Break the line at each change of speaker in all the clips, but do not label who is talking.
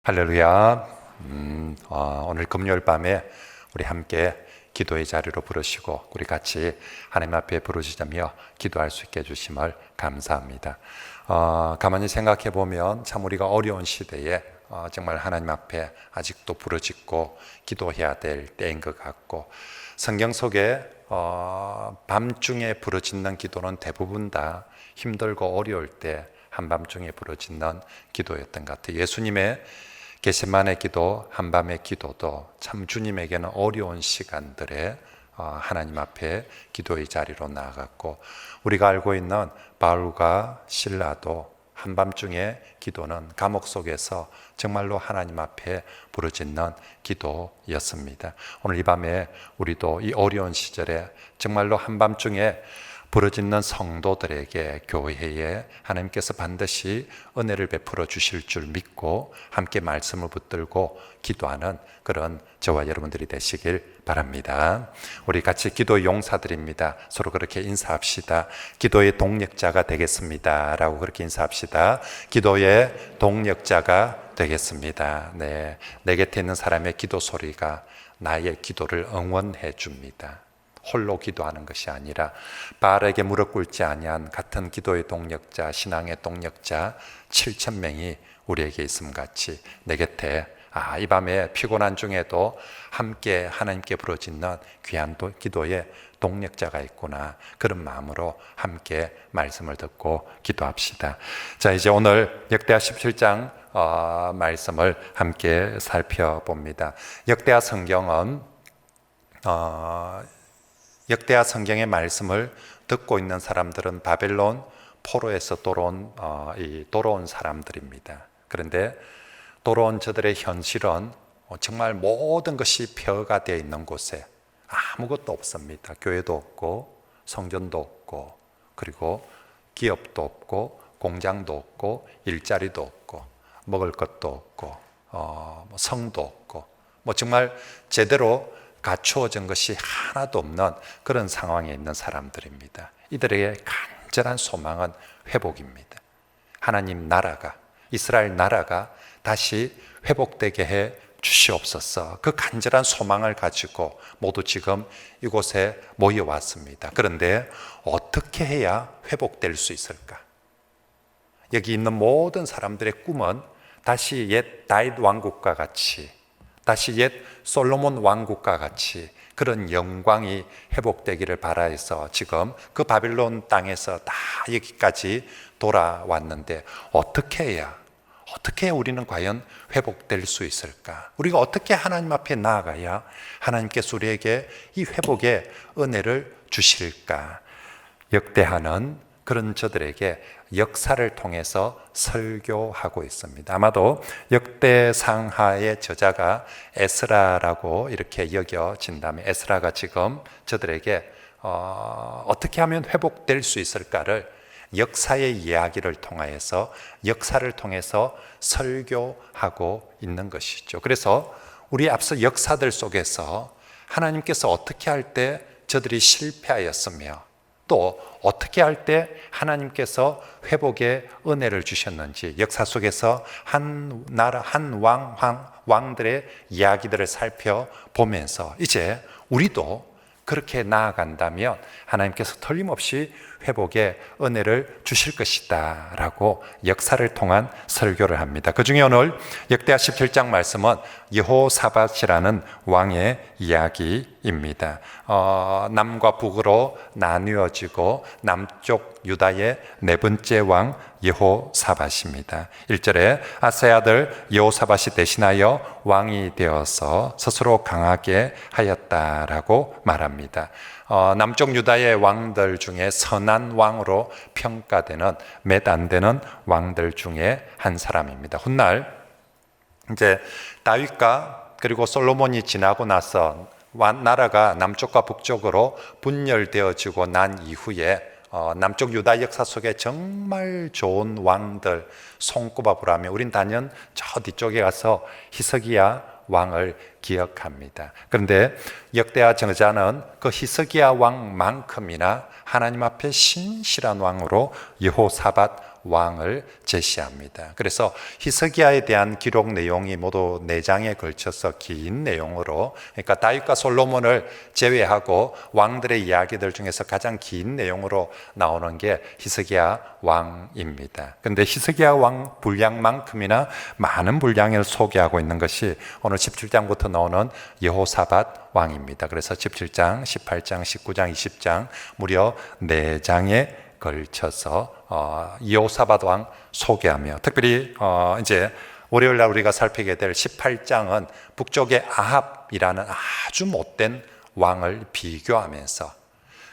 할렐루야. 오늘 금요일 밤에 우리 함께 기도의 자리로 부르시고 우리 같이 하나님 앞에 부르시자며 기도할 수 있게 해주심을 감사합니다. 가만히 생각해 보면 참 우리가 어려운 시대에 정말 하나님 앞에 아직도 부르짖고 기도해야 될 때인 것 같고, 성경 속에 밤중에 부르짖는 기도는 대부분 다 힘들고 어려울 때 한밤중에 부르짖는 기도였던 것 같아요. 예수님의 겟세마네 기도, 한밤의 기도도 참 주님에게는 어려운 시간들에 하나님 앞에 기도의 자리로 나아갔고, 우리가 알고 있는 바울과 실라도 한밤중에 기도는 감옥 속에서 정말로 하나님 앞에 부르짖는 기도였습니다. 오늘 이 밤에 우리도 이 어려운 시절에 정말로 한밤중에 부르짖는 성도들에게 교회에 하나님께서 반드시 은혜를 베풀어 주실 줄 믿고 함께 말씀을 붙들고 기도하는 그런 저와 여러분들이 되시길 바랍니다. 우리 같이 기도 용사들입니다. 서로 그렇게 인사합시다. 기도의 동력자가 되겠습니다 라고 그렇게 인사합시다. 기도의 동력자가 되겠습니다. 네, 내 곁에 있는 사람의 기도 소리가 나의 기도를 응원해 줍니다. 홀로 기도하는 것이 아니라 바알에게 무릎 꿇지 아니한 같은 기도의 동력자, 신앙의 동력자 7,000명이 우리에게 있음 같이 내 곁에 이 밤에 피곤한 중에도 함께 하나님께 부르짖는 귀한 기도의 동력자가 있구나, 그런 마음으로 함께 말씀을 듣고 기도합시다. 자, 이제 오늘 역대하 17장 말씀을 함께 살펴봅니다. 역대하 성경은 역대하 성경의 말씀을 듣고 있는 사람들은 바벨론 포로에서 돌아온 사람들입니다. 그런데 돌아온 저들의 현실은 정말 모든 것이 폐허가 되어 있는 곳에 아무것도 없습니다. 교회도 없고 성전도 없고, 그리고 기업도 없고 공장도 없고 일자리도 없고 먹을 것도 없고 성도 없고, 정말 제대로 갖추어진 것이 하나도 없는 그런 상황에 있는 사람들입니다. 이들에게 간절한 소망은 회복입니다. 하나님 나라가, 이스라엘 나라가 다시 회복되게 해 주시옵소서. 그 간절한 소망을 가지고 모두 지금 이곳에 모여왔습니다. 그런데 어떻게 해야 회복될 수 있을까? 여기 있는 모든 사람들의 꿈은 다시 옛 다윗 왕국과 같이, 다시 옛 솔로몬 왕국과 같이 그런 영광이 회복되기를 바라해서 지금 그 바빌론 땅에서 다 여기까지 돌아왔는데, 어떻게 해야 우리는 과연 회복될 수 있을까? 우리가 어떻게 하나님 앞에 나아가야 하나님께서 우리에게 이 회복의 은혜를 주실까? 역대하는 그런 저들에게 역사를 통해서 설교하고 있습니다. 아마도 역대상하의 저자가 에스라라고 이렇게 여겨진다면, 에스라가 지금 저들에게 어떻게 하면 회복될 수 있을까를 역사의 이야기를 통해서, 역사를 통해서 설교하고 있는 것이죠. 그래서 우리 앞서 역사들 속에서 하나님께서 어떻게 할 때 저들이 실패하였으며, 또 어떻게 할 때 하나님께서 회복의 은혜를 주셨는지 역사 속에서 한 나라, 한 왕들의 이야기들을 살펴보면서 이제 우리도 그렇게 나아간다면 하나님께서 틀림없이 회복의 은혜를 주실 것이다 라고 역사를 통한 설교를 합니다. 그 중에 오늘 역대하 17장 말씀은 여호사밧이라는 왕의 이야기입니다. 남과 북으로 나뉘어지고 남쪽 유다의 네 번째 왕 여호사밧입니다. 1절에 아사의 아들 여호사밧이 대신하여 왕이 되어서 스스로 강하게 하였다라고 말합니다. 남쪽 유다의 왕들 중에 선한 왕으로 평가되는 몇 안 되는 왕들 중에 한 사람입니다. 훗날 이제 다윗과 그리고 솔로몬이 지나고 나서 나라가 남쪽과 북쪽으로 분열되어지고 난 이후에 남쪽 유다 역사 속에 정말 좋은 왕들 손꼽아보라 하면 우린 단연 저 뒤쪽에 가서 히스기야 왕을 기억합니다. 그런데 역대하 저자는 그 히스기야 왕만큼이나 하나님 앞에 신실한 왕으로 여호사밧 왕을 제시합니다. 그래서 히스기야에 대한 기록 내용이 모두 4장에 걸쳐서 긴 내용으로, 그러니까 다윗과 솔로몬을 제외하고 왕들의 이야기들 중에서 가장 긴 내용으로 나오는 게 히스기야 왕입니다. 그런데 히스기야 왕 분량만큼이나 많은 분량을 소개하고 있는 것이 오늘 17장부터 나오는 여호사밧 왕입니다. 그래서 17장, 18장, 19장, 20장 무려 4장에 걸쳐서 여호사밧 왕 소개하며, 특별히 이제 월요일 날 우리가 살피게 될 18장은 북쪽의 아합이라는 아주 못된 왕을 비교하면서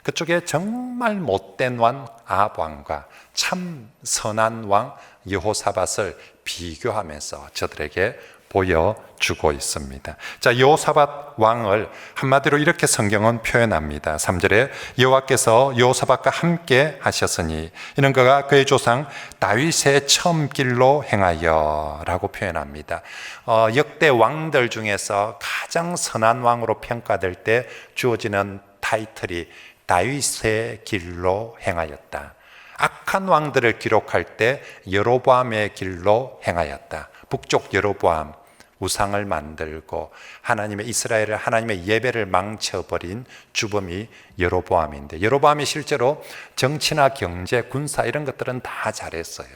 그쪽에 정말 못된 왕 아합 왕과 참 선한 왕 여호사밧을 비교하면서 저들에게 보여주고 있습니다. 자, 여호사밧 왕을 한마디로 이렇게 성경은 표현합니다. 3절에 여호와께서 여호사밧과 함께 하셨으니 이는 그가 그의 조상 다윗의 처음 길로 행하여 라고 표현합니다. 역대 왕들 중에서 가장 선한 왕으로 평가될 때 주어지는 타이틀이 다윗의 길로 행하였다. 악한 왕들을 기록할 때 여로보암의 길로 행하였다. 북쪽 여로보암, 우상을 만들고 하나님의 이스라엘을 하나님의 예배를 망쳐버린 주범이 여로보암인데, 여로보암이 실제로 정치나 경제, 군사 이런 것들은 다 잘했어요.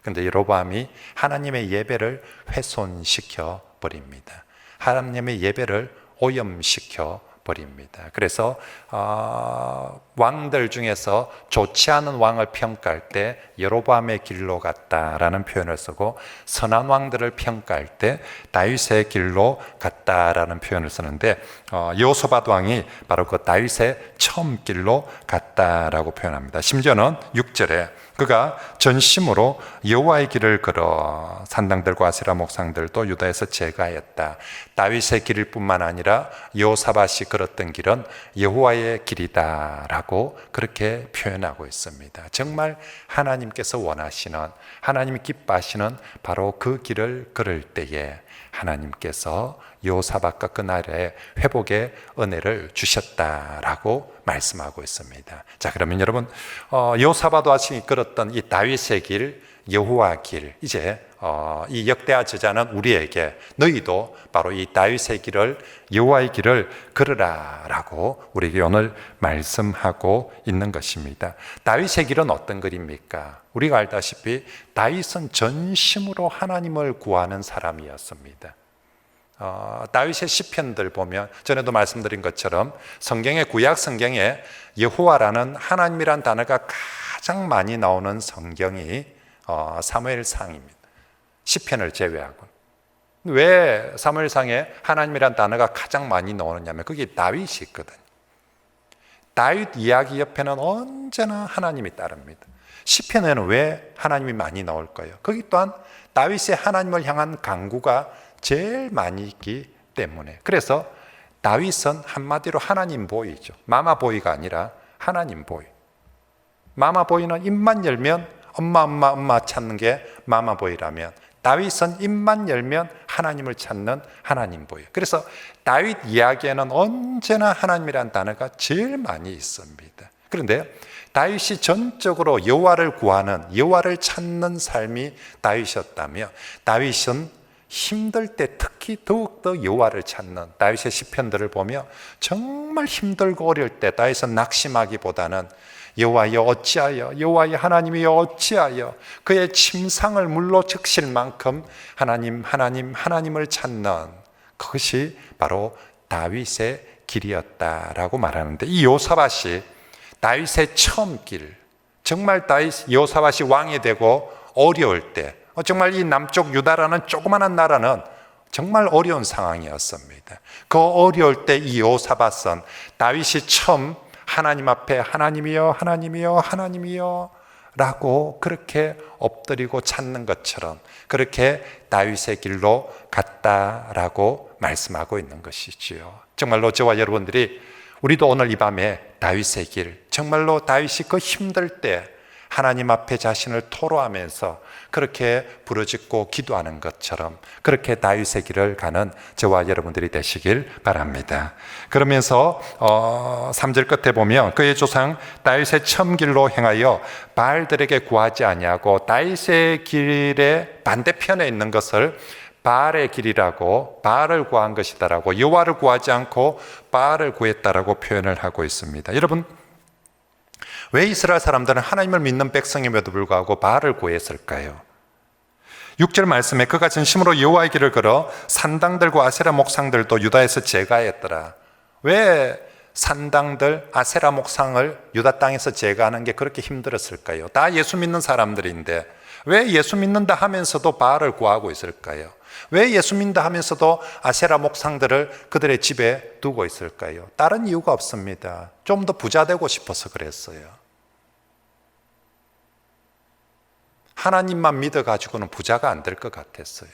그런데 여로보암이 하나님의 예배를 훼손시켜 버립니다. 하나님의 예배를 오염시켜 버립니다. 그래서 왕들 중에서 좋지 않은 왕을 평가할 때 여로보암의 길로 갔다라는 표현을 쓰고, 선한 왕들을 평가할 때 다윗의 길로 갔다라는 표현을 쓰는데, 여호사밧 왕이 바로 그 다윗의 처음 길로 갔다라고 표현합니다. 심지어는 6절에 그가 전심으로 여호와의 길을 걸어 산당들과 아세라 목상들도 유다에서 제거하였다. 다윗의 길일 뿐만 아니라 여호사밧이 걸었던 길은 여호와의 길이다 라고 그렇게 표현하고 있습니다. 정말 하나님께서 원하시는, 하나님이 기뻐하시는 바로 그 길을 걸을 때에 하나님께서 여호사밧과 그 나라에 회복의 은혜를 주셨다라고 말씀하고 있습니다. 자, 그러면 여러분, 여호사밧 왕이 걸었던 이 다윗의 길, 여호와 길, 이제 이 역대하 저자는 우리에게 너희도 바로 이 다윗의 길을, 여호와의 길을 걸으라라고 우리에게 오늘 말씀하고 있는 것입니다. 다윗의 길은 어떤 길입니까? 우리가 알다시피 다윗은 전심으로 하나님을 구하는 사람이었습니다. 다윗의 시편들 보면 전에도 말씀드린 것처럼 성경의 구약 성경에 여호와라는 하나님이란 단어가 가장 많이 나오는 성경이 사무엘상입니다. 시편을 제외하고. 왜 사무엘상에 하나님이란 단어가 가장 많이 나오느냐면 거기 다윗이 있거든요. 다윗 이야기 옆에는 언제나 하나님이 따릅니다. 시편에는 왜 하나님이 많이 나올까요? 거기 또한 다윗의 하나님을 향한 간구가 제일 많이 있기 때문에. 그래서 다윗은 한마디로 하나님 보이죠. 마마 보이가 아니라 하나님 보이. 마마 보이는 입만 열면 엄마 찾는 게 마마 보이라면, 다윗은 입만 열면 하나님을 찾는 하나님 보이. 그래서 다윗 이야기에는 언제나 하나님이라는 단어가 제일 많이 있습니다. 그런데 다윗이 전적으로 여호와를 구하는, 여호와를 찾는 삶이 다윗이었다며, 다윗은 힘들 때 특히 더욱더 여호와를 찾는, 다윗의 시편들을 보며 정말 힘들고 어려울 때 다윗은 낙심하기보다는 여호와여 어찌하여, 여호와여 하나님이여 어찌하여, 그의 침상을 물로 적실 만큼 하나님을 찾는, 그것이 바로 다윗의 길이었다라고 말하는데, 이 여호사밧이 다윗의 처음 길, 정말 여호사밧이 왕이 되고 어려울 때, 정말 이 남쪽 유다라는 조그마한 나라는 정말 어려운 상황이었습니다. 그 어려울 때 이 여호사밧은 다윗이 처음 하나님 앞에 하나님이여 하나님이여 하나님이여 라고 그렇게 엎드리고 찾는 것처럼 그렇게 다윗의 길로 갔다라고 말씀하고 있는 것이지요. 정말로 저와 여러분들이, 우리도 오늘 이 밤에 다윗의 길, 정말로 다윗이 그 힘들 때 하나님 앞에 자신을 토로하면서 그렇게 부르짖고 기도하는 것처럼 그렇게 다윗의 길을 가는 저와 여러분들이 되시길 바랍니다. 그러면서 3절 끝에 보면 그의 조상 다윗의 첨 길로 행하여 바알들에게 구하지 아니하고 다윗의 길의 반대편에 있는 것을 바알의 길이라고, 바알을 구한 것이다라고, 여호와를 구하지 않고 바알을 구했다라고 표현을 하고 있습니다. 여러분, 왜 이스라엘 사람들은 하나님을 믿는 백성임에도 불구하고 바알을 구했을까요? 6절 말씀에 그가 전심으로 여호와의 길을 걸어 산당들과 아세라 목상들도 유다에서 제거하였더라. 왜 산당들, 아세라 목상을 유다 땅에서 제거하는 게 그렇게 힘들었을까요? 다 예수 믿는 사람들인데 왜 예수 믿는다 하면서도 바알을 구하고 있을까요? 왜 예수 믿는다 하면서도 아세라 목상들을 그들의 집에 두고 있을까요? 다른 이유가 없습니다. 좀 더 부자 되고 싶어서 그랬어요. 하나님만 믿어가지고는 부자가 안 될 것 같았어요.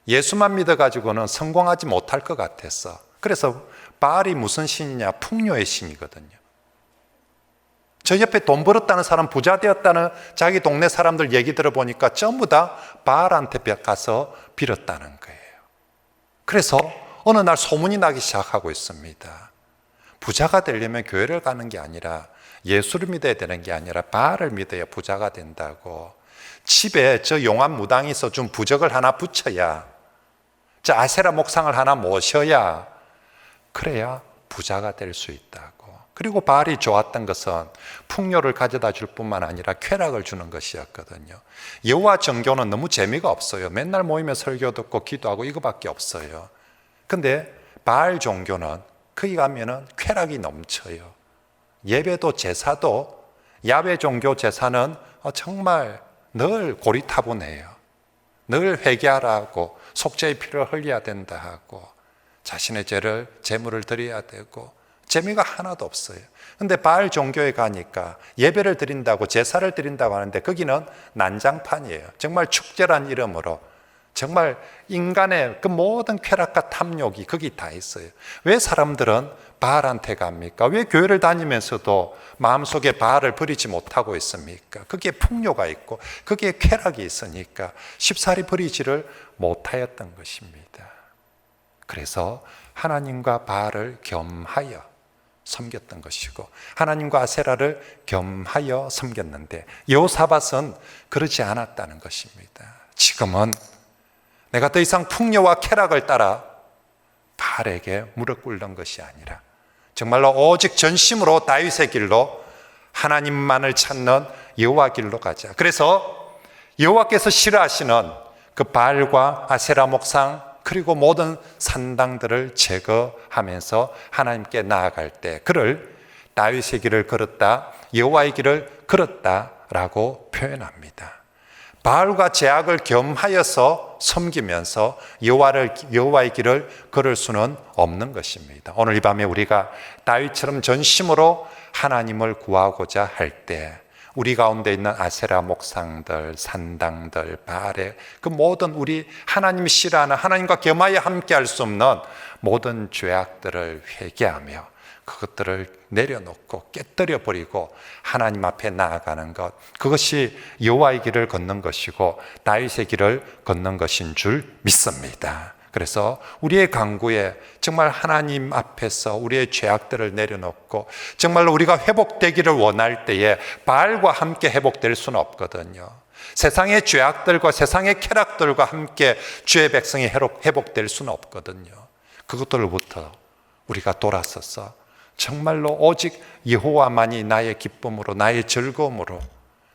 예수만 믿어가지고는 성공하지 못할 것 같았어. 그래서 바알이 무슨 신이냐? 풍요의 신이거든요. 저 옆에 돈 벌었다는 사람, 부자 되었다는 자기 동네 사람들 얘기 들어보니까 전부 다 바알한테 가서 빌었다는 거예요. 그래서 어느 날 소문이 나기 시작하고 있습니다. 부자가 되려면 교회를 가는 게 아니라, 예수를 믿어야 되는 게 아니라 바알을 믿어야 부자가 된다고. 집에 저 용암 무당이 있어 준 부적을 하나 붙여야, 저 아세라 목상을 하나 모셔야, 그래야 부자가 될 수 있다고. 그리고 바알이 좋았던 것은 풍요를 가져다 줄 뿐만 아니라 쾌락을 주는 것이었거든요. 여호와 정교는 너무 재미가 없어요. 맨날 모이면 설교 듣고 기도하고 이거밖에 없어요. 근데 바알 종교는 거기 가면은 쾌락이 넘쳐요. 예배도 제사도, 야훼 종교 제사는 정말 늘 고리타분해요. 늘 회개하라고, 속죄의 피를 흘려야 된다 하고, 자신의 죄를 제물을 드려야 되고, 재미가 하나도 없어요. 근데 바알 종교에 가니까 예배를 드린다고, 제사를 드린다고 하는데 거기는 난장판이에요. 정말 축제란 이름으로 정말 인간의 그 모든 쾌락과 탐욕이 거기 다 있어요. 왜 사람들은 바알한테 갑니까? 왜 교회를 다니면서도 마음속에 바알을 버리지 못하고 있습니까? 거기에 풍요가 있고 거기에 쾌락이 있으니까 쉽사리 버리지를 못하였던 것입니다. 그래서 하나님과 바알을 겸하여 섬겼던 것이고, 하나님과 아세라를 겸하여 섬겼는데 여호사밧은 그러지 않았다는 것입니다. 지금은 내가 더 이상 풍요와 쾌락을 따라 바알에게 무릎 꿇는 것이 아니라 정말로 오직 전심으로 다윗의 길로, 하나님만을 찾는 여호와 길로 가자. 그래서 여호와께서 싫어하시는 그 바알과 아세라 목상 그리고 모든 산당들을 제거하면서 하나님께 나아갈 때 그를 다윗의 길을 걸었다, 여호와의 길을 걸었다라고 표현합니다. 바알과 제약을 겸하여서 섬기면서 여호와의 길을 걸을 수는 없는 것입니다. 오늘 이 밤에 우리가 다윗처럼 전심으로 하나님을 구하고자 할 때 우리 가운데 있는 아세라 목상들, 산당들, 바알의 그 모든 우리 하나님이 싫어하는, 하나님과 겸하여 함께 할 수 없는 모든 죄악들을 회개하며 그것들을 내려놓고 깨뜨려 버리고 하나님 앞에 나아가는 것, 그것이 여호와의 길을 걷는 것이고 다윗의 길을 걷는 것인 줄 믿습니다. 그래서 우리의 강구에 정말 하나님 앞에서 우리의 죄악들을 내려놓고 정말로 우리가 회복되기를 원할 때에 바알과 함께 회복될 수는 없거든요. 세상의 죄악들과 세상의 쾌락들과 함께 주의 백성이 회복될 수는 없거든요. 그것들로부터 우리가 돌아서서 정말로 오직 여호와만이 나의 기쁨으로, 나의 즐거움으로,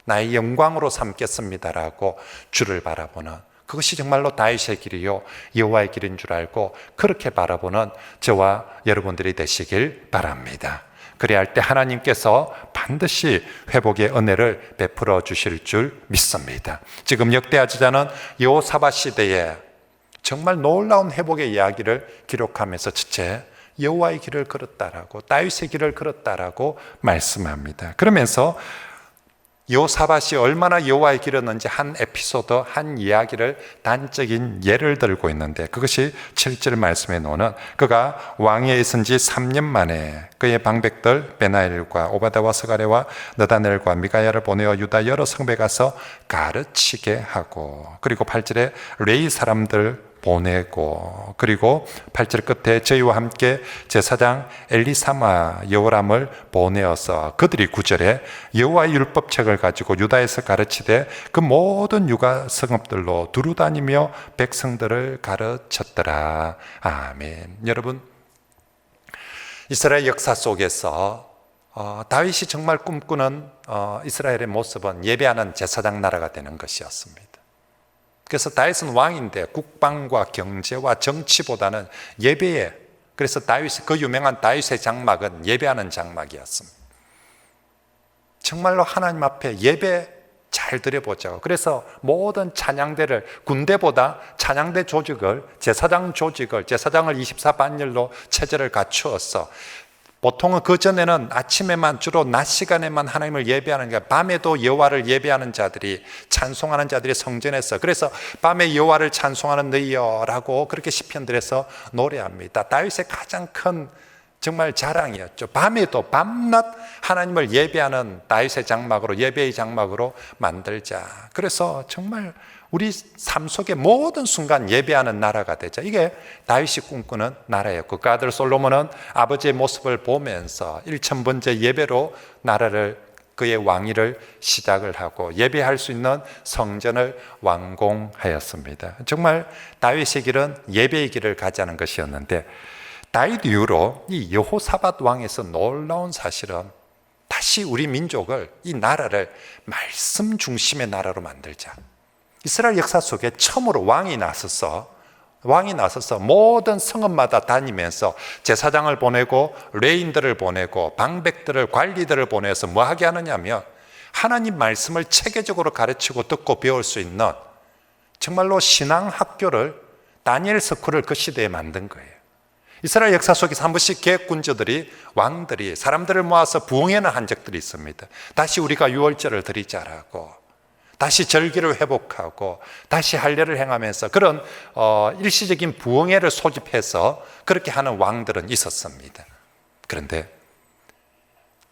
나의 영광으로 삼겠습니다라고 주를 바라보는, 그것이 정말로 다윗의 길이요 여호와의 길인 줄 알고 그렇게 바라보는 저와 여러분들이 되시길 바랍니다. 그래야 할 때 하나님께서 반드시 회복의 은혜를 베풀어 주실 줄 믿습니다. 지금 역대하지자는 여호사밧 시대에 정말 놀라운 회복의 이야기를 기록하면서 첫째, 여호와의 길을 걸었다라고, 다윗의 길을 걸었다라고 말씀합니다. 그러면서 여호사밧이 얼마나 여호와의 길었는지 한 에피소드, 한 이야기를 단적인 예를 들고 있는데, 그것이 7절 말씀에 나오는, 그가 왕위에 있은 지 3년 만에 그의 방백들 베나엘과 오바다와 스가랴와 느다넬과 미가야를 보내어 유다 여러 성읍에 가서 가르치게 하고, 그리고 8절에 레위 사람들 보내고, 그리고 8절 끝에 저희와 함께 제사장 엘리사마 여호람을 보내어서 그들이 9절에 여호와의 율법책을 가지고 유다에서 가르치되 그 모든 유다 성읍들로 두루다니며 백성들을 가르쳤더라. 아멘. 여러분, 이스라엘 역사 속에서 다윗이 정말 꿈꾸는 이스라엘의 모습은 예배하는 제사장 나라가 되는 것이었습니다. 그래서 다윗은 왕인데 국방과 경제와 정치보다는 예배에, 그래서 다윗의 그 유명한 다윗의 장막은 예배하는 장막이었습니다. 정말로 하나님 앞에 예배 잘 드려보자고. 그래서 모든 찬양대를, 군대보다 찬양대 조직을, 제사장을 24반열로 체제를 갖추어서, 보통은 그 전에는 아침에만, 주로 낮 시간에만 하나님을 예배하는 게, 밤에도 여호와를 예배하는 자들이, 찬송하는 자들이 성전에서, 그래서 밤에 여호와를 찬송하는 너희여라고 그렇게 시편들에서 노래합니다. 다윗의 가장 큰 정말 자랑이었죠. 밤에도 밤낮 하나님을 예배하는 다윗의 장막으로, 예배의 장막으로 만들자. 그래서 정말 우리 삶 속의 모든 순간 예배하는 나라가 되자. 이게 다윗이 꿈꾸는 나라였고, 그 아들 솔로몬은 아버지의 모습을 보면서 1000번째 예배로 나라를, 그의 왕위를 시작을 하고 예배할 수 있는 성전을 완공하였습니다. 정말 다윗의 길은 예배의 길을 가자는 것이었는데, 다윗 이후로 이 여호사밧 왕에서 놀라운 사실은 다시 우리 민족을, 이 나라를 말씀 중심의 나라로 만들자. 이스라엘 역사 속에 처음으로 왕이 나서서 모든 성읍마다 다니면서 제사장을 보내고 레인들을 보내고 방백들을, 관리들을 보내서 뭐 하게 하느냐면 하나님 말씀을 체계적으로 가르치고 듣고 배울 수 있는 정말로 신앙학교를, 다니엘 스쿨을 그 시대에 만든 거예요. 이스라엘 역사 속에서 한 번씩 계획군주들이, 왕들이 사람들을 모아서 부흥회는 한 적들이 있습니다. 다시 우리가 유월절을 드리자라고, 다시 절기를 회복하고 다시 할례를 행하면서 그런 일시적인 부흥회를 소집해서 그렇게 하는 왕들은 있었습니다. 그런데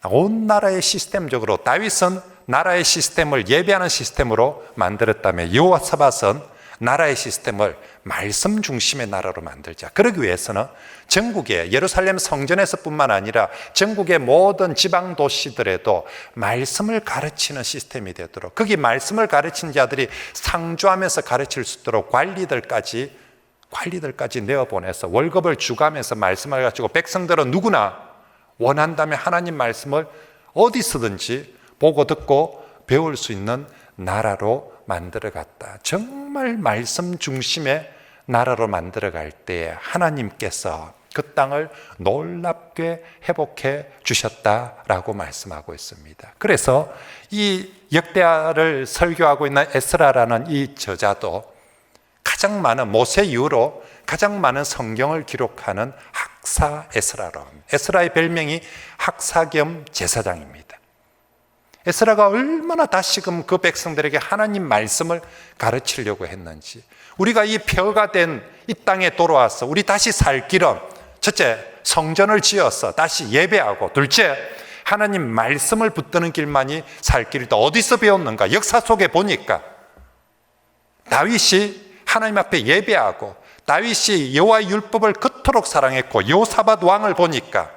온 나라의 시스템적으로, 다윗은 나라의 시스템을 예배하는 시스템으로 만들었다면 여호사밧은 나라의 시스템을 말씀 중심의 나라로 만들자. 그러기 위해서는 전국의 예루살렘 성전에서 뿐만 아니라 전국의 모든 지방 도시들에도 말씀을 가르치는 시스템이 되도록, 거기 말씀을 가르치는 자들이 상주하면서 가르칠 수 있도록 관리들까지 내어보내서 월급을 주가면서 말씀을 가르치고, 백성들은 누구나 원한다면 하나님 말씀을 어디서든지 보고 듣고 배울 수 있는 나라로 만들어갔다. 정말 말씀 중심의 나라로 만들어갈 때 하나님께서 그 땅을 놀랍게 회복해 주셨다라고 말씀하고 있습니다. 그래서 이 역대하를 설교하고 있는 에스라라는 이 저자도 가장 많은, 모세 이후로 가장 많은 성경을 기록하는 학사 에스라로 합니다. 에스라의 별명이 학사 겸 제사장입니다. 에스라가 얼마나 다시금 그 백성들에게 하나님 말씀을 가르치려고 했는지, 우리가 이 폐허가 된 이 땅에 돌아와서 우리 다시 살 길은, 첫째, 성전을 지어서 다시 예배하고, 둘째, 하나님 말씀을 붙드는 길만이 살 길이다. 어디서 배웠는가? 역사 속에 보니까 다윗이 하나님 앞에 예배하고, 다윗이 여호와의 율법을 그토록 사랑했고, 여호사밧 왕을 보니까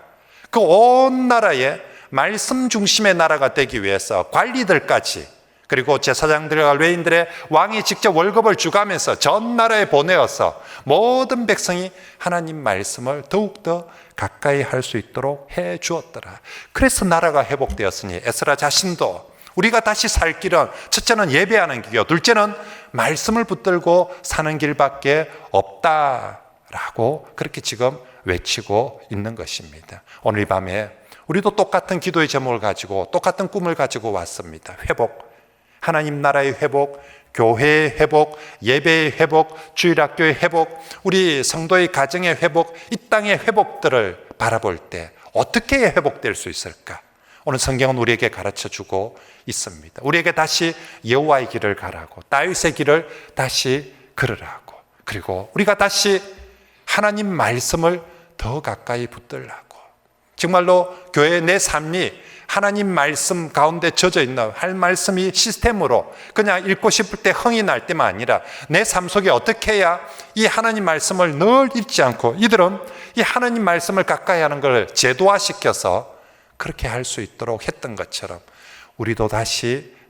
그 온 나라에 말씀 중심의 나라가 되기 위해서 관리들까지, 그리고 제사장들과 레위인들의 왕이 직접 월급을 주가면서 전 나라에 보내어서 모든 백성이 하나님 말씀을 더욱더 가까이 할 수 있도록 해 주었더라. 그래서 나라가 회복되었으니 에스라 자신도 우리가 다시 살 길은, 첫째는 예배하는 길이요, 둘째는 말씀을 붙들고 사는 길밖에 없다라고 그렇게 지금 외치고 있는 것입니다. 오늘 밤에 우리도 똑같은 기도의 제목을 가지고 똑같은 꿈을 가지고 왔습니다. 회복, 하나님 나라의 회복, 교회의 회복, 예배의 회복, 주일학교의 회복, 우리 성도의 가정의 회복, 이 땅의 회복들을 바라볼 때 어떻게 회복될 수 있을까? 오늘 성경은 우리에게 가르쳐주고 있습니다. 우리에게 다시 여호와의 길을 가라고, 다윗의 길을 다시 걸으라고, 그리고 우리가 다시 하나님 말씀을 더 가까이 붙들라고. 정말로 교회의 내 삶이 하나님 말씀 가운데 젖어 있는, 할 말씀이 시스템으로 그냥 읽고 싶을 때 흥이 날 때만 아니라 내 삶 속에 어떻게 해야 이 하나님 말씀을 늘 잊지 않고, 이들은 이 하나님 말씀을 가까이 하는 걸 제도화시켜서 그렇게 할 수 있도록 했던 것처럼 우리도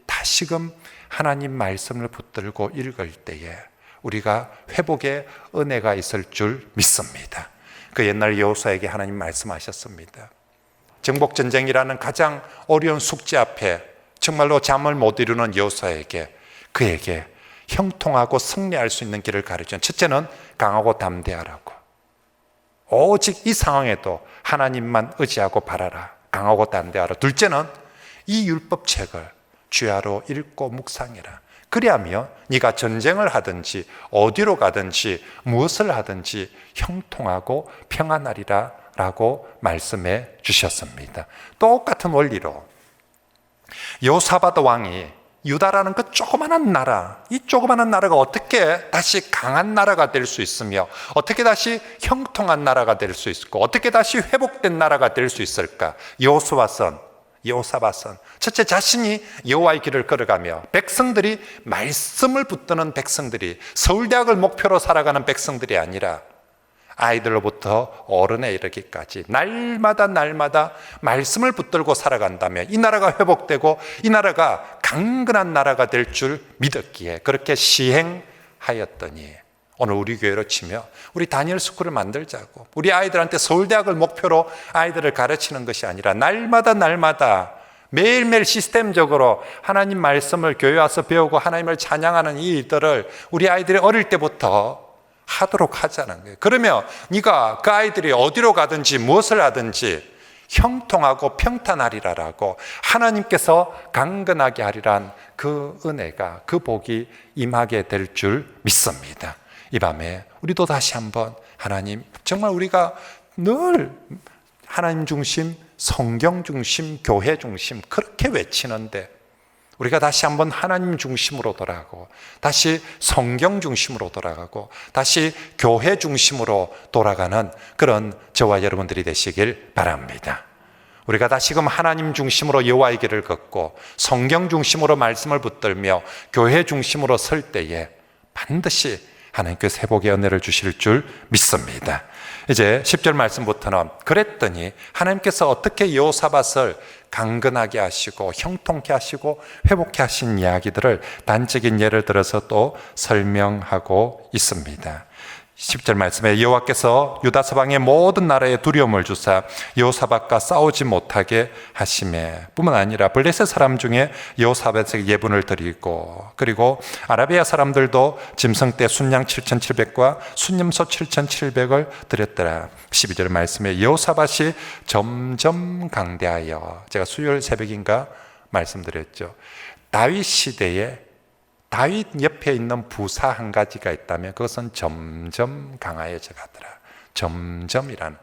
다시금 하나님 말씀을 붙들고 읽을 때에 우리가 회복의 은혜가 있을 줄 믿습니다. 그 옛날 여호수아에게 하나님 말씀하셨습니다. 정복전쟁이라는 가장 어려운 숙제 앞에 정말로 잠을 못 이루는 여호수아에게, 그에게 형통하고 승리할 수 있는 길을 가르치는, 첫째는 강하고 담대하라고. 오직 이 상황에도 하나님만 의지하고 바라라, 강하고 담대하라. 둘째는 이 율법책을 주야로 읽고 묵상해라. 그리하면 네가 전쟁을 하든지 어디로 가든지 무엇을 하든지 형통하고 평안하리라 라고 말씀해 주셨습니다. 똑같은 원리로 여호사밧 왕이 유다라는 그 조그마한 나라, 이 조그마한 나라가 어떻게 다시 강한 나라가 될 수 있으며, 어떻게 다시 형통한 나라가 될 수 있을까, 어떻게 다시 회복된 나라가 될 수 있을까? 여호사밧은 첫째, 자신이 여호와의 길을 걸어가며 백성들이, 말씀을 붙드는 백성들이, 서울대학을 목표로 살아가는 백성들이 아니라 아이들로부터 어른에 이르기까지 날마다 말씀을 붙들고 살아간다면 이 나라가 회복되고 이 나라가 강건한 나라가 될 줄 믿었기에 그렇게 시행하였더니, 오늘 우리 교회로 치며 우리 다니엘 스쿨을 만들자고, 우리 아이들한테 서울대학을 목표로 아이들을 가르치는 것이 아니라 날마다 매일매일 시스템적으로 하나님 말씀을 교회 와서 배우고 하나님을 찬양하는 이 일들을 우리 아이들이 어릴 때부터 하도록 하자는 거예요. 그러면 네가 그 아이들이 어디로 가든지 무엇을 하든지 형통하고 평탄하리라라고, 하나님께서 강건하게 하리란 그 은혜가, 그 복이 임하게 될 줄 믿습니다. 이 밤에 우리도 다시 한번 하나님, 정말 우리가 늘 하나님 중심, 성경 중심, 교회 중심 그렇게 외치는데, 우리가 다시 한번 하나님 중심으로 돌아가고, 다시 성경 중심으로 돌아가고, 다시 교회 중심으로 돌아가는 그런 저와 여러분들이 되시길 바랍니다. 우리가 다시금 하나님 중심으로 여호와의 길을 걷고 성경 중심으로 말씀을 붙들며 교회 중심으로 설 때에 반드시 하나님께서 회복의 은혜를 주실 줄 믿습니다. 이제 10절 말씀부터는 그랬더니 하나님께서 어떻게 여호사밧을 강건하게 하시고 형통케 하시고 회복케 하신 이야기들을 단적인 예를 들어서 또 설명하고 있습니다. 10절 말씀에 여호와께서 유다 서방의 모든 나라에 두려움을 주사 여호사밧과 싸우지 못하게 하시매, 뿐만 아니라 블레셋 사람 중에 여호사밧에게 예분을 드리고, 그리고 아라비아 사람들도 짐승떼 순양 7,700과 순염소 7,700을 드렸더라. 12절 말씀에 여호사밧이 점점 강대하여, 제가 수요일 새벽인가 말씀드렸죠. 다윗 시대에 다윗 옆에 있는 부사 한 가지가 있다면 그것은 점점 강화해져 가더라. 점점이라는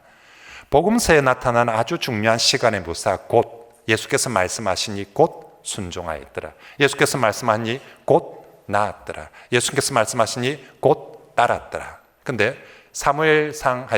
복음서에 나타난 아주 중요한 시간의 부사, 곧 예수께서 말씀하시니 곧 순종하였더라. 예수께서 말씀하니 곧 나았더라. 예수께서 말씀하시니 곧 따랐더라. 근데 사무엘상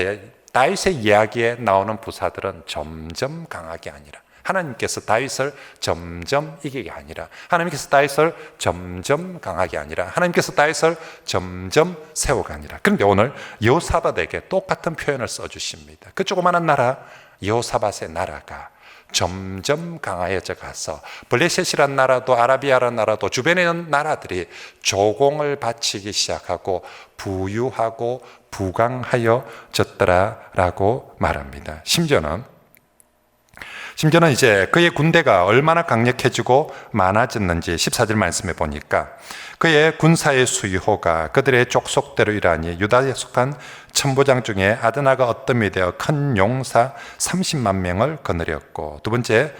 다윗의 이야기에 나오는 부사들은 점점 강하게 아니라, 하나님께서 다윗을 점점 이기게 아니라, 하나님께서 다윗을 점점 강하게 아니라, 하나님께서 다윗을 점점 세우게 아니라. 그런데 오늘 여호사밧에게 똑같은 표현을 써주십니다. 그 조그마한 나라 여호사밧의 나라가 점점 강화해져 가서 블레셋이란 나라도 아라비아란 나라도 주변에 있는 나라들이 조공을 바치기 시작하고 부유하고 부강하여졌더라라고 말합니다. 심지어는 이제 그의 군대가 얼마나 강력해지고 많아졌는지 14절 말씀해 보니까 그의 군사의 수요가 그들의 족속대로 일하니 유다에 속한 천부장 중에 아드나가 어뜸이 되어 큰 용사 30만 명을 거느렸고, 두 번째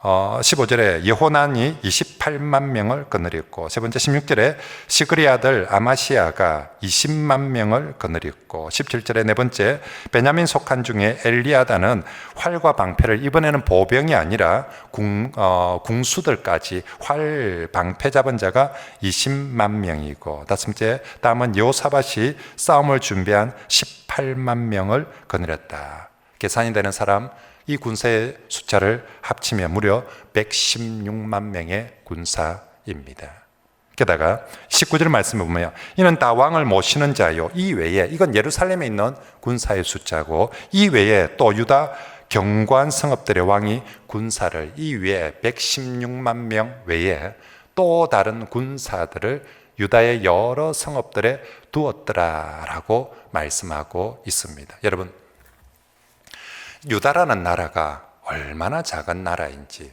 15절에 여호난이 28만 명을 거느렸고, 세 번째 16절에 시그리 아들 아마시아가 20만 명을 거느렸고, 17절에 네 번째 베냐민 속한 중에 엘리아다는 활과 방패를, 이번에는 보병이 아니라 궁수들까지 활 방패 잡은 자가 20만 명이고, 다섯 번째 다음은 여호사밧이 싸움을 준비한 18만 명을 거느렸다. 계산이 되는 사람, 이 군사의 숫자를 합치면 무려 116만 명의 군사입니다. 게다가 19절 말씀에 보면 이는 다 왕을 모시는 자요, 이 외에, 이건 예루살렘에 있는 군사의 숫자고, 이 외에 또 유다 경관 성읍들의 왕이 군사를, 이 외에 116만 명 외에 또 다른 군사들을 유다의 여러 성읍들에 두었더라라고 말씀하고 있습니다. 여러분, 유다라는 나라가 얼마나 작은 나라인지,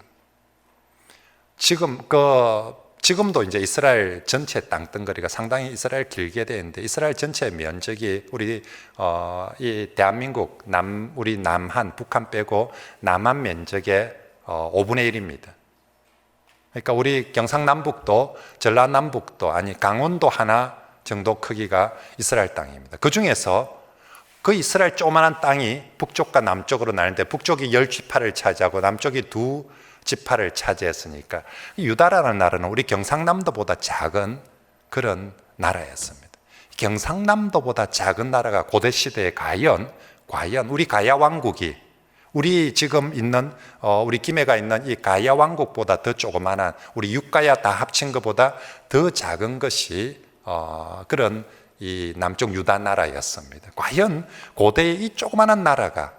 지금도 이제 이스라엘 전체 땅덩어리가 상당히 이스라엘 길게 되는데, 이스라엘 전체 면적이 이 대한민국 우리 남한, 북한 빼고 남한 면적의 5분의 1입니다. 그러니까 우리 경상남북도, 전라남북도, 강원도 하나 정도 크기가 이스라엘 땅입니다. 그 중에서 그 이스라엘 조그마한 땅이 북쪽과 남쪽으로 나뉘는데, 북쪽이 10지파를 차지하고 남쪽이 2지파를 차지했으니까 유다라는 나라는 우리 경상남도보다 작은 그런 나라였습니다. 경상남도보다 작은 나라가 고대시대에 과연 우리 가야 왕국이, 우리 지금 있는 우리 김해가 있는 이 가야 왕국보다 더 조그마한, 우리 육가야 다 합친 것보다 더 작은 것이 그런 이 남쪽 유다 나라였습니다. 과연 고대의 이 조그마한 나라가,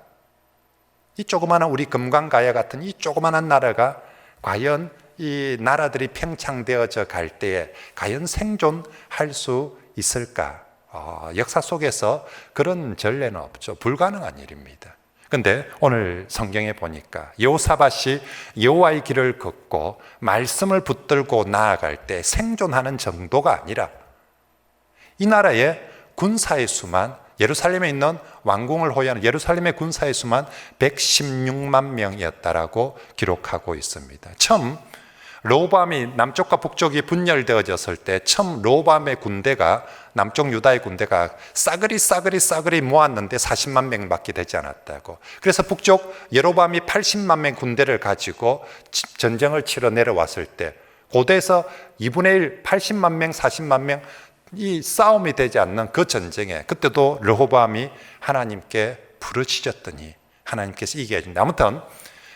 이 조그마한 우리 금강가야 같은 이 조그마한 나라가 과연 이 나라들이 팽창되어져 갈 때에 과연 생존할 수 있을까? 역사 속에서 그런 전례는 없죠. 불가능한 일입니다. 근데 오늘 성경에 보니까 여호사밧이 여호와의 길을 걷고 말씀을 붙들고 나아갈 때 생존하는 정도가 아니라, 이 나라의 군사의 수만, 예루살렘에 있는 왕궁을 호위하는 예루살렘의 군사의 수만 116만 명이었다라고 기록하고 있습니다. 처음 르호보암이 남쪽과 북쪽이 분열되어졌을 때 처음 르호보암의 군대가, 남쪽 유다의 군대가 싸그리 모았는데 40만 명밖에 되지 않았다고. 그래서 북쪽 여로보암이 80만 명 군대를 가지고 전쟁을 치러 내려왔을 때 고대에서 2분의 1, 80만 명, 40만 명, 이 싸움이 되지 않는 그 전쟁에 그때도 르호보암이 하나님께 부르짖었더니 하나님께서 이기게 해준다. 아무튼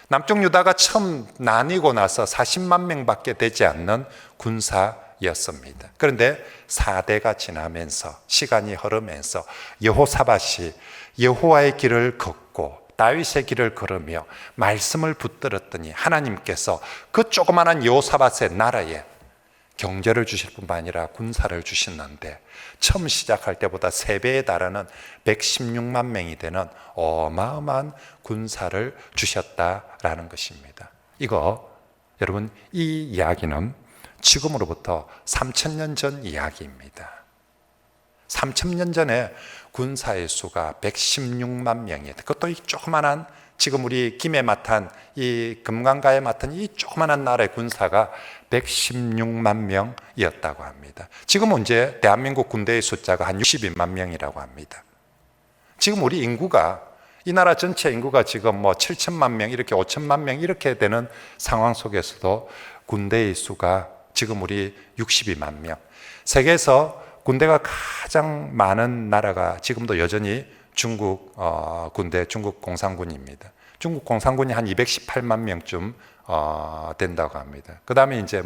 남쪽 유다가 처음 나뉘고 나서 40만 명밖에 되지 않는 군사였습니다. 그런데 4대가 지나면서, 시간이 흐르면서 여호사밧이 여호와의 길을 걷고 다윗의 길을 걸으며 말씀을 붙들었더니 하나님께서 그 조그마한 여호사밧의 나라에 경제를 주실 뿐만 아니라 군사를 주셨는데, 처음 시작할 때보다 3배에 달하는 116만 명이 되는 어마어마한 군사를 주셨다라는 것입니다. 여러분, 이 이야기는 지금으로부터 3,000년 전 이야기입니다. 3,000년 전에 군사의 수가 116만 명이었다. 그것도 이 조그만한, 지금 우리 김해 맡은 이 금강가에 맡은 이 조그만한 나라의 군사가 116만 명이었다고 합니다. 지금은 이제 대한민국 군대의 숫자가 한 62만 명이라고 합니다. 지금 우리 인구가, 이 나라 전체 인구가 지금 7천만 명, 이렇게 5천만 명 이렇게 되는 상황 속에서도 군대의 수가 지금 우리 62만 명. 세계에서 군대가 가장 많은 나라가 지금도 여전히 중국 군대, 중국 공산군입니다. 중국 공산군이 한 218만 명쯤 된다고 합니다. 그 다음에 이제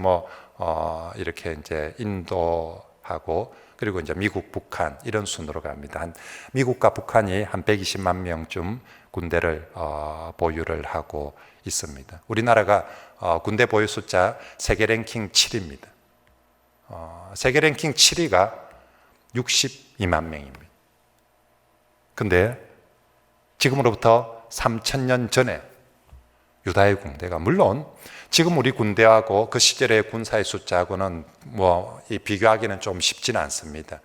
이렇게 이제 인도하고, 그리고 이제 미국, 북한 이런 순으로 갑니다. 미국과 북한이 한 120만 명쯤 군대를 보유를 하고 있습니다. 우리나라가 군대 보유 숫자 세계 랭킹 7위입니다. 세계 랭킹 7위가 62만 명입니다. 근데 지금으로부터 3,000년 전에 유다의 군대가, 물론 지금 우리 군대하고 그 시절의 군사의 숫자하고는 비교하기는 좀 쉽지는 않습니다.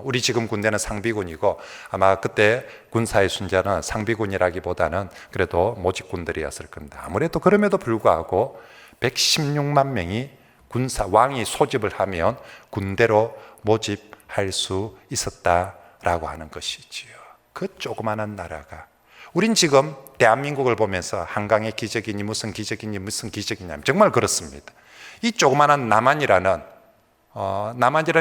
우리 지금 군대는 상비군이고 아마 그때 군사의 순자는 상비군이라기보다는 그래도 모집군들이었을 겁니다. 아무래도 그럼에도 불구하고 116만 명이 왕이 소집을 하면 군대로 모집할 수 있었다라고 하는 것이지요. 그 조그마한 나라가, 우린 지금 대한민국을 보면서 한강의 기적이니 무슨 기적이니 무슨 기적이냐, 정말 그렇습니다. 이 조그마한 남한이라는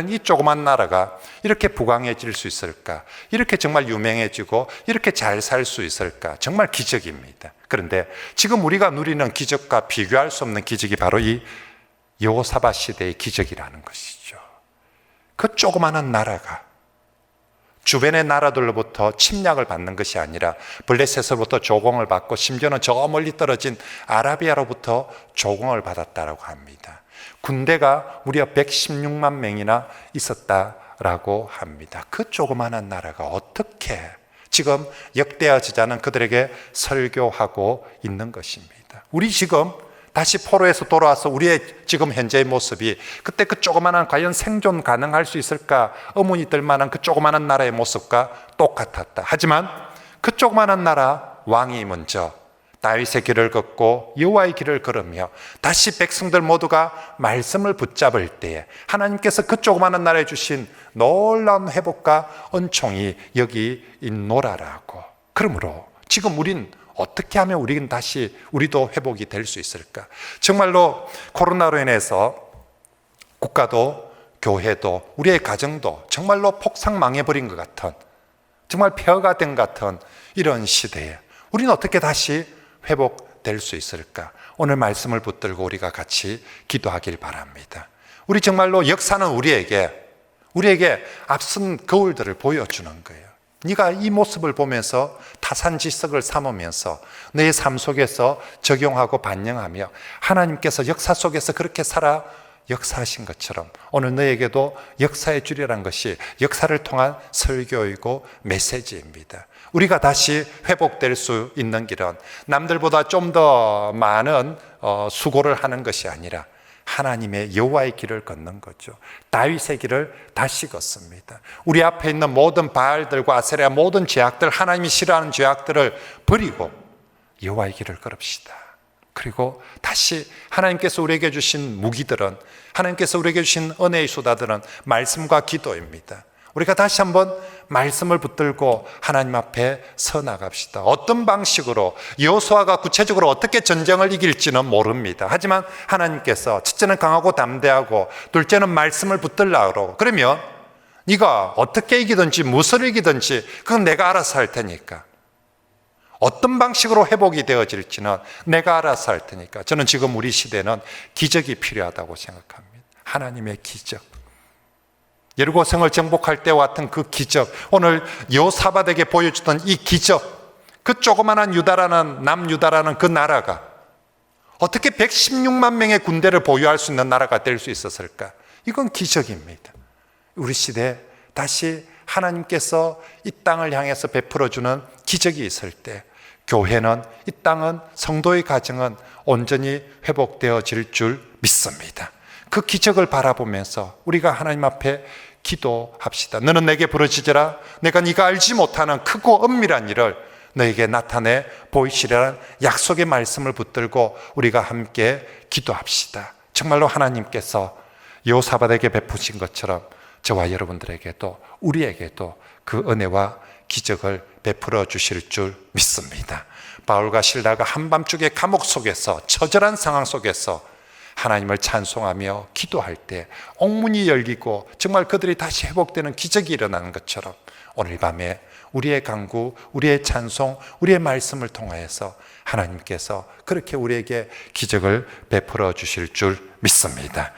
이 조그만 나라가 이렇게 부강해질 수 있을까? 이렇게 정말 유명해지고 이렇게 잘 살 수 있을까? 정말 기적입니다. 그런데 지금 우리가 누리는 기적과 비교할 수 없는 기적이 바로 이 여호사밧 시대의 기적이라는 것이죠. 그 조그마한 나라가 주변의 나라들로부터 침략을 받는 것이 아니라 블레셋으로부터 조공을 받고 심지어는 저 멀리 떨어진 아라비아로부터 조공을 받았다라고 합니다. 군대가 무려 116만 명이나 있었다라고 합니다. 그 조그마한 나라가 어떻게 지금 역대하지자는 그들에게 설교하고 있는 것입니다. 우리 지금 다시 포로에서 돌아와서 우리의 지금 현재의 모습이 그때 그 조그마한, 과연 생존 가능할 수 있을까 의문이 들 만한 그 조그마한 나라의 모습과 똑같았다. 하지만 그 조그마한 나라 왕이 먼저 다윗의 길을 걷고 여호와의 길을 걸으며 다시 백성들 모두가 말씀을 붙잡을 때에 하나님께서 그 조그마한 나라에 주신 놀라운 회복과 은총이 여기 있노라라고. 그러므로 지금 우린 어떻게 하면 우리도 회복이 될 수 있을까? 정말로 코로나로 인해서 국가도 교회도 우리의 가정도 정말로 폭삭 망해버린 것 같은, 정말 폐허가 된 것 같은 이런 시대에 우리는 어떻게 다시 회복될 수 있을까? 오늘 말씀을 붙들고 우리가 같이 기도하길 바랍니다. 우리 정말로 역사는 우리에게 앞선 거울들을 보여주는 거예요. 네가 이 모습을 보면서 타산지석을 삼으면서 내 삶 속에서 적용하고 반영하며 하나님께서 역사 속에서 그렇게 살아 역사하신 것처럼 오늘 너에게도 역사의 줄이라는 것이 역사를 통한 설교이고 메시지입니다. 우리가 다시 회복될 수 있는 길은 남들보다 좀 더 많은 수고를 하는 것이 아니라 하나님의 여호와의 길을 걷는 거죠. 다윗의 길을 다시 걷습니다. 우리 앞에 있는 모든 바알들과 아세라 모든 죄악들, 하나님이 싫어하는 죄악들을 버리고 여호와의 길을 걸읍시다. 그리고 다시 하나님께서 우리에게 주신 무기들은, 하나님께서 우리에게 주신 은혜의 수다들은 말씀과 기도입니다. 우리가 다시 한번 말씀을 붙들고 하나님 앞에 서 나갑시다. 어떤 방식으로 여호수아가 구체적으로 어떻게 전쟁을 이길지는 모릅니다. 하지만 하나님께서 첫째는 강하고 담대하고 둘째는 말씀을 붙들라 그러고, 그러면 네가 어떻게 이기든지 무엇을 이기든지 그건 내가 알아서 할 테니까, 어떤 방식으로 회복이 되어질지는 내가 알아서 할 테니까. 저는 지금 우리 시대는 기적이 필요하다고 생각합니다. 하나님의 기적, 여리고성을 정복할 때와 같은 그 기적, 오늘 여호사밧에게 보여주던 이 기적, 그 조그만한 남유다라는 그 나라가 어떻게 116만 명의 군대를 보유할 수 있는 나라가 될 수 있었을까? 이건 기적입니다. 우리 시대에 다시 하나님께서 이 땅을 향해서 베풀어주는 기적이 있을 때 교회는, 이 땅은, 성도의 가정은 온전히 회복되어질 줄 믿습니다. 그 기적을 바라보면서 우리가 하나님 앞에 기도합시다. 너는 내게 부르짖으라. 내가 네가 알지 못하는 크고 은밀한 일을 너에게 나타내 보이시라는 약속의 말씀을 붙들고 우리가 함께 기도합시다. 정말로 하나님께서 여호사밧에게 베푸신 것처럼 저와 여러분들에게도, 우리에게도 그 은혜와 기적을 베풀어 주실 줄 믿습니다. 바울과 실라가 한밤중에 감옥 속에서, 처절한 상황 속에서 하나님을 찬송하며 기도할 때 옥문이 열리고 정말 그들이 다시 회복되는 기적이 일어나는 것처럼 오늘 밤에 우리의 간구, 우리의 찬송, 우리의 말씀을 통하여서 하나님께서 그렇게 우리에게 기적을 베풀어 주실 줄 믿습니다.